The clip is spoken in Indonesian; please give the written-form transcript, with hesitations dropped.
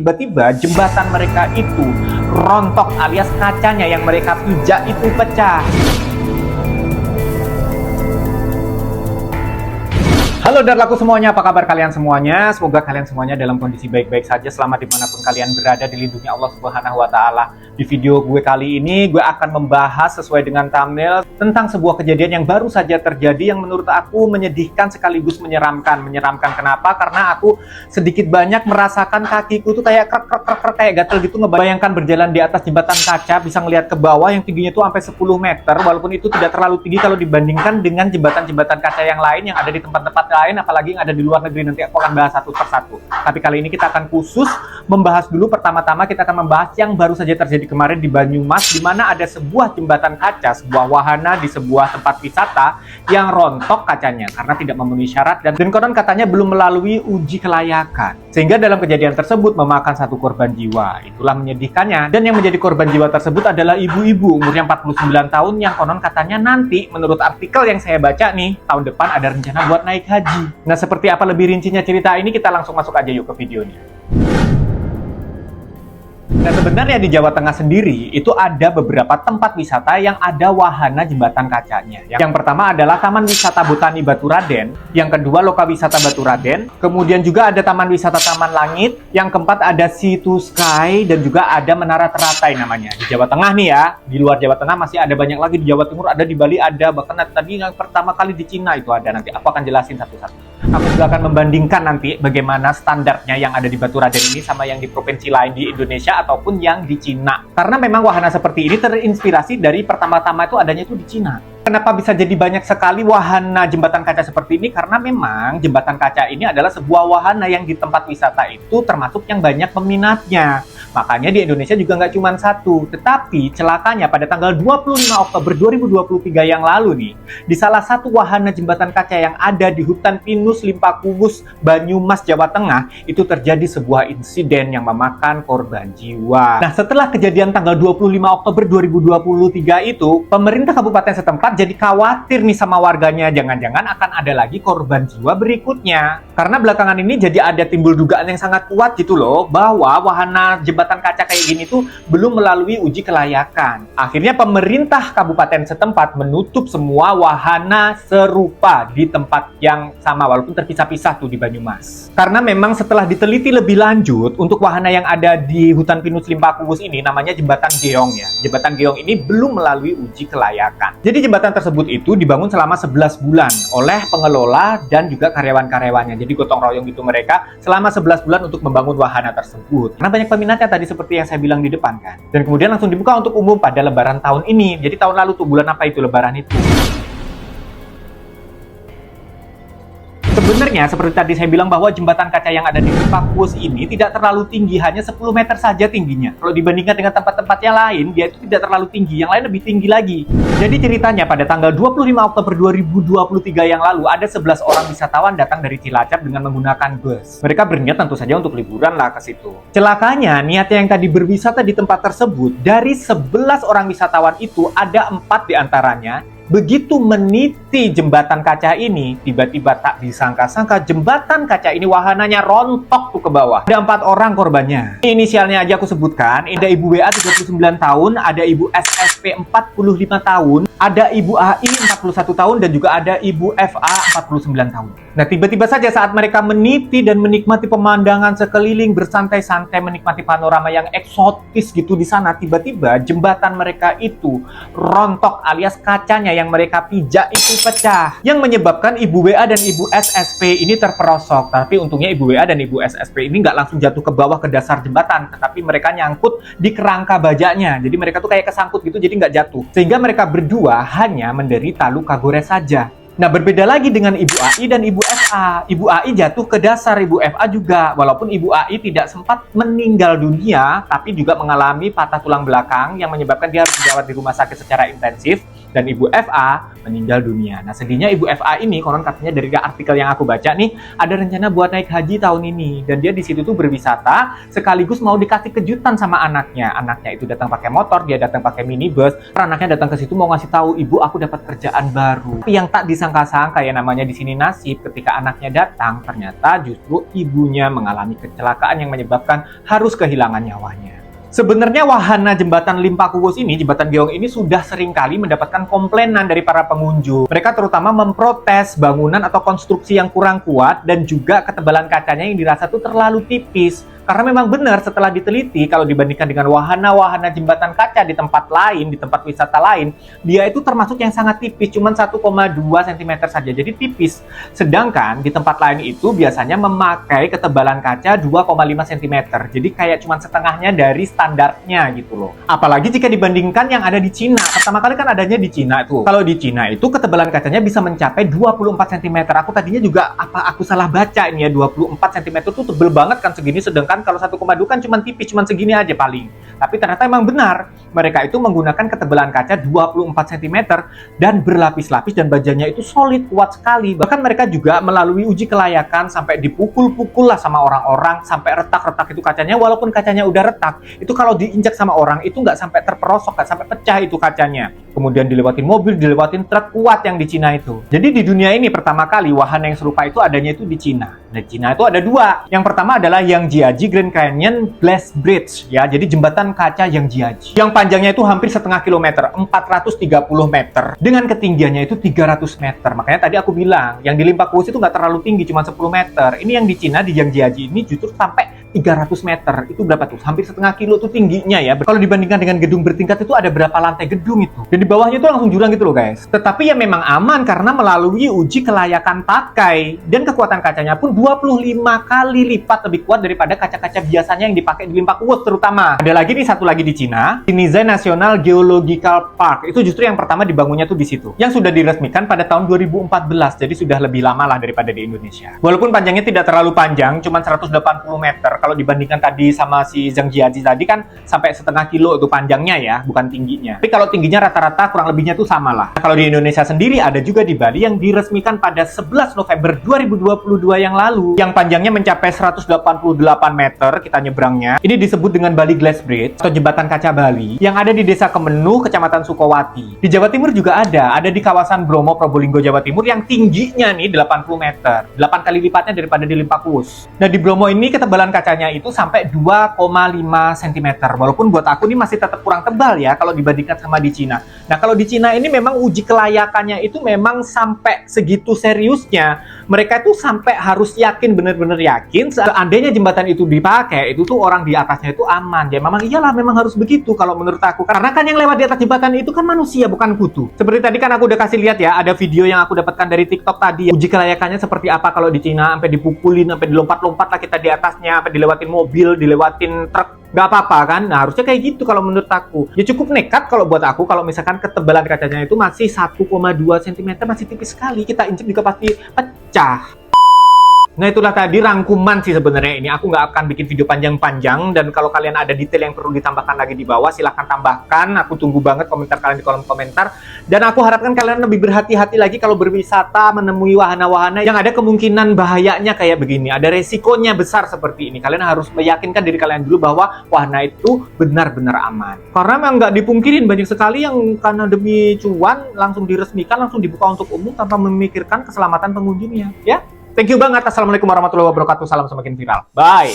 tiba-tiba jembatan mereka itu rontok alias kacanya yang mereka pijak itu pecah. Halo darlaku semuanya, apa kabar kalian semuanya? Semoga kalian semuanya dalam kondisi baik-baik saja, selamat dimanapun kalian berada, dilindungi Allah Subhanahu wa Ta'ala. Di video gue kali ini, gue akan membahas sesuai dengan thumbnail tentang sebuah kejadian yang baru saja terjadi yang menurut aku menyedihkan sekaligus menyeramkan. Menyeramkan kenapa? Karena aku sedikit banyak merasakan kakiku tuh kayak krek kayak gatel gitu, ngebayangkan berjalan di atas jembatan kaca, bisa ngelihat ke bawah yang tingginya tuh sampai 10 meter, walaupun itu tidak terlalu tinggi kalau dibandingkan dengan jembatan-jembatan kaca yang lain yang ada di tempat-tempat lain, apalagi yang ada di luar negeri. Nanti aku akan bahas satu persatu. Tapi kali ini kita akan khusus membahas dulu, pertama-tama kita akan membahas yang baru saja terjadi kemarin di Banyumas, di mana ada sebuah jembatan kaca, sebuah wahana di sebuah tempat wisata yang rontok kacanya karena tidak memenuhi syarat dan konon katanya belum melalui uji kelayakan. Sehingga dalam kejadian tersebut memakan satu korban jiwa. Itulah menyedihkannya. Dan yang menjadi korban jiwa tersebut adalah ibu-ibu umurnya 49 tahun yang konon katanya nanti menurut artikel yang saya baca nih, tahun depan ada rencana buat naik haji. Nah, seperti apa lebih rincinya cerita ini, kita langsung masuk aja yuk ke videonya. Nah, sebenarnya di Jawa Tengah sendiri itu ada beberapa tempat wisata yang ada wahana jembatan kacanya. Yang pertama adalah Taman Wisata Botani Baturaden, yang kedua Loka Wisata Baturaden, kemudian juga ada Taman Wisata Taman Langit, yang keempat ada Sea to Sky, dan juga ada Menara Teratai namanya. Di Jawa Tengah nih ya, di luar Jawa Tengah masih ada banyak lagi, di Jawa Timur ada, di Bali ada, bahkan tadi yang pertama kali di Cina itu ada. Nanti aku akan jelasin satu-satu. Aku juga akan membandingkan nanti bagaimana standarnya yang ada di Baturaden ini sama yang di provinsi lain di Indonesia ataupun yang di Cina. Karena memang wahana seperti ini terinspirasi dari pertama-tama itu adanya itu di Cina. Kenapa bisa jadi banyak sekali wahana jembatan kaca seperti ini? Karena memang jembatan kaca ini adalah sebuah wahana yang di tempat wisata itu termasuk yang banyak peminatnya. Makanya di Indonesia juga nggak cuma satu. Tetapi celakanya pada tanggal 25 Oktober 2023 yang lalu nih, di salah satu wahana jembatan kaca yang ada di Hutan Pinus Limpakuwus, Banyumas, Jawa Tengah, itu terjadi sebuah insiden yang memakan korban jiwa. Nah, setelah kejadian tanggal 25 Oktober 2023 itu, pemerintah kabupaten setempat jadi khawatir nih sama warganya, jangan-jangan akan ada lagi korban jiwa berikutnya. Karena belakangan ini jadi ada timbul dugaan yang sangat kuat gitu loh, bahwa wahana jembatan kaca kayak gini tuh belum melalui uji kelayakan. Akhirnya pemerintah kabupaten setempat menutup semua wahana serupa di tempat yang sama, walaupun terpisah-pisah tuh di Banyumas. Karena memang setelah diteliti lebih lanjut, untuk wahana yang ada di Hutan Pinus Limpakuwus ini namanya Jembatan Geong ya. Jembatan Geong ini belum melalui uji kelayakan. Jadi jembatan tersebut itu dibangun selama 11 bulan oleh pengelola dan juga karyawan-karyawannya. Jadi gotong royong gitu mereka selama 11 bulan untuk membangun wahana tersebut. Karena banyak peminatnya tadi seperti yang saya bilang di depan kan. Dan kemudian langsung dibuka untuk umum pada Lebaran tahun ini. Jadi tahun lalu tuh bulan apa itu Lebaran itu? Sebenarnya seperti tadi saya bilang bahwa jembatan kaca yang ada di Limpakuwus ini tidak terlalu tinggi, hanya 10 meter saja tingginya. Kalau dibandingkan dengan tempat-tempat yang lain, dia itu tidak terlalu tinggi, yang lain lebih tinggi lagi. Jadi ceritanya pada tanggal 25 Oktober 2023 yang lalu, ada 11 orang wisatawan datang dari Cilacap dengan menggunakan bus. Mereka berniat tentu saja untuk liburan lah ke situ. Celakanya, niatnya yang tadi berwisata di tempat tersebut, dari 11 orang wisatawan itu, ada 4 diantaranya begitu meniti jembatan kaca ini, tiba-tiba tak disangka-sangka jembatan kaca ini wahananya rontok tuh ke bawah. Ada 4 orang korbannya. Inisialnya aja aku sebutkan. Ada Ibu WA 39 tahun, ada Ibu SSP 45 tahun, ada Ibu AI 41 tahun, dan juga ada Ibu FA 49 tahun. Nah, tiba-tiba saja saat mereka meniti dan menikmati pemandangan sekeliling, bersantai-santai menikmati panorama yang eksotis gitu di sana, tiba-tiba jembatan mereka itu rontok alias kacanya yang mereka pijak itu pecah, yang menyebabkan Ibu WA dan Ibu SSP ini terperosok. Tapi untungnya Ibu WA dan Ibu SSP ini nggak langsung jatuh ke bawah ke dasar jembatan, tetapi mereka nyangkut di kerangka bajanya. Jadi mereka tuh kayak kesangkut gitu, jadi nggak jatuh. Sehingga mereka berdua hanya menderita luka gores saja. Nah, berbeda lagi dengan Ibu AI dan Ibu FA. Ibu AI jatuh ke dasar, Ibu FA juga. Walaupun Ibu AI tidak sempat meninggal dunia, tapi juga mengalami patah tulang belakang yang menyebabkan dia harus dirawat di rumah sakit secara intensif. Dan Ibu FA meninggal dunia. Nah, sedihnya Ibu FA ini, konon katanya dari artikel yang aku baca nih, ada rencana buat naik haji tahun ini. Dan dia di situ tuh berwisata, sekaligus mau dikasih kejutan sama anaknya. Anaknya itu datang pakai motor, dia datang pakai minibus. Anaknya datang ke situ mau ngasih tahu, Ibu, aku dapat kerjaan baru. Tapi yang tak disangka-sangka ya, namanya di sini nasib, ketika ketika anaknya datang, ternyata justru ibunya mengalami kecelakaan yang menyebabkan harus kehilangan nyawanya. Sebenarnya wahana jembatan Limpakuwus ini, jembatan Geong ini sudah seringkali mendapatkan komplainan dari para pengunjung. Mereka terutama memprotes bangunan atau konstruksi yang kurang kuat dan juga ketebalan kacanya yang dirasa tuh terlalu tipis. Karena memang benar setelah diteliti, kalau dibandingkan dengan wahana-wahana jembatan kaca di tempat lain, di tempat wisata lain, dia itu termasuk yang sangat tipis, cuma 1,2 cm saja, jadi tipis. Sedangkan di tempat lain itu biasanya memakai ketebalan kaca 2,5 cm, jadi kayak cuma setengahnya dari standarnya gitu loh. Apalagi jika dibandingkan yang ada di Cina. Pertama kali kan adanya di Cina tuh. Kalau di Cina itu ketebalan kacanya bisa mencapai 24 cm. Aku tadinya juga, apa aku salah baca ini ya, 24 cm itu tebel banget kan segini, sedangkan kalau 1,2 kan cuma tipis, cuma segini aja paling. Tapi ternyata emang benar, mereka itu menggunakan ketebalan kaca 24 cm dan berlapis-lapis dan bajanya itu solid, kuat sekali. Bahkan mereka juga melalui uji kelayakan sampai dipukul-pukul lah sama orang-orang, sampai retak-retak itu kacanya, walaupun kacanya udah retak, itu kalau diinjak sama orang itu nggak sampai terperosok, nggak sampai pecah itu kacanya. Kemudian dilewatin mobil, dilewatin truk kuat yang di Cina itu. Jadi di dunia ini pertama kali wahana yang serupa itu adanya itu di Cina. Di Cina itu ada dua. Yang pertama adalah Yangjiaji Grand Canyon Glass Bridge, ya, jadi jembatan kaca Yangjiaji. Yang panjangnya itu hampir setengah kilometer, 430 meter, dengan ketinggiannya itu 300 meter. Makanya tadi aku bilang, yang di Limpakuwus itu nggak terlalu tinggi, cuma 10 meter. Ini yang di Cina, di Yangjiaji ini justru sampai 300 meter. Itu berapa tuh? Hampir setengah kilo tuh tingginya ya. Kalau dibandingkan dengan gedung bertingkat itu ada berapa lantai gedung itu. Dan di bawahnya itu langsung jurang gitu loh guys. Tetapi ya memang aman karena melalui uji kelayakan pakai. Dan kekuatan kacanya pun 25 kali lipat lebih kuat daripada kaca-kaca biasanya yang dipakai di Limpakuwus terutama. Ada lagi nih, satu lagi di Cina, Xinizai National Geological Park. Itu justru yang pertama dibangunnya tuh di situ. Yang sudah diresmikan pada tahun 2014. Jadi sudah lebih lama lah daripada di Indonesia. Walaupun panjangnya tidak terlalu panjang, cuma 180 meter. Kalau dibandingkan tadi sama si Yangjiaji tadi kan sampai setengah kilo itu panjangnya ya, bukan tingginya. Tapi kalau tingginya rata-rata kurang lebihnya tuh sama lah. Nah, kalau di Indonesia sendiri ada juga di Bali yang diresmikan pada 11 November 2022 yang lalu. Yang panjangnya mencapai 188 meter, kita nyebrangnya. Ini disebut dengan Bali Glass Bridge atau jembatan kaca Bali yang ada di Desa Kemenuh, Kecamatan Sukowati. Di Jawa Timur juga ada di kawasan Bromo, Probolinggo, Jawa Timur yang tingginya nih 80 meter. 8 kali lipatnya daripada di Limpakuwus. Nah, di Bromo ini ketebalan kaca itu sampai 2,5 cm. Walaupun buat aku ini masih tetap kurang tebal ya kalau dibandingkan sama di Cina. Nah, kalau di Cina ini memang uji kelayakannya itu memang sampai segitu seriusnya. Mereka itu sampai harus yakin, benar-benar yakin seandainya jembatan itu dipakai, itu tuh orang di atasnya itu aman. Ya memang iyalah, memang harus begitu kalau menurut aku. Karena kan yang lewat di atas jembatan itu kan manusia, bukan kutu. Seperti tadi kan aku udah kasih lihat ya, ada video yang aku dapatkan dari TikTok tadi. Uji kelayakannya seperti apa kalau di Cina, sampai dipukulin, sampai dilompat-lompat lah kita di atasnya, sampai dilewatin mobil, dilewatin truk, nggak apa-apa kan? Nah, harusnya kayak gitu kalau menurut aku. Ya cukup nekat kalau buat aku, kalau misalkan ketebalan kacanya itu masih 1,2 cm, masih tipis sekali, kita injek juga pasti pecah. Nah, itulah tadi rangkuman sih sebenarnya ini. Aku nggak akan bikin video panjang-panjang, dan kalau kalian ada detail yang perlu ditambahkan lagi di bawah, silahkan tambahkan. Aku tunggu banget komentar kalian di kolom komentar. Dan aku harapkan kalian lebih berhati-hati lagi kalau berwisata menemui wahana-wahana yang ada kemungkinan bahayanya kayak begini. Ada resikonya besar seperti ini. Kalian harus meyakinkan diri kalian dulu bahwa wahana itu benar-benar aman. Karena memang nggak dipungkirin banyak sekali yang karena demi cuan langsung diresmikan, langsung dibuka untuk umum tanpa memikirkan keselamatan pengunjungnya. Ya. Thank you banget. Assalamualaikum warahmatullahi wabarakatuh. Salam semakin viral. Bye.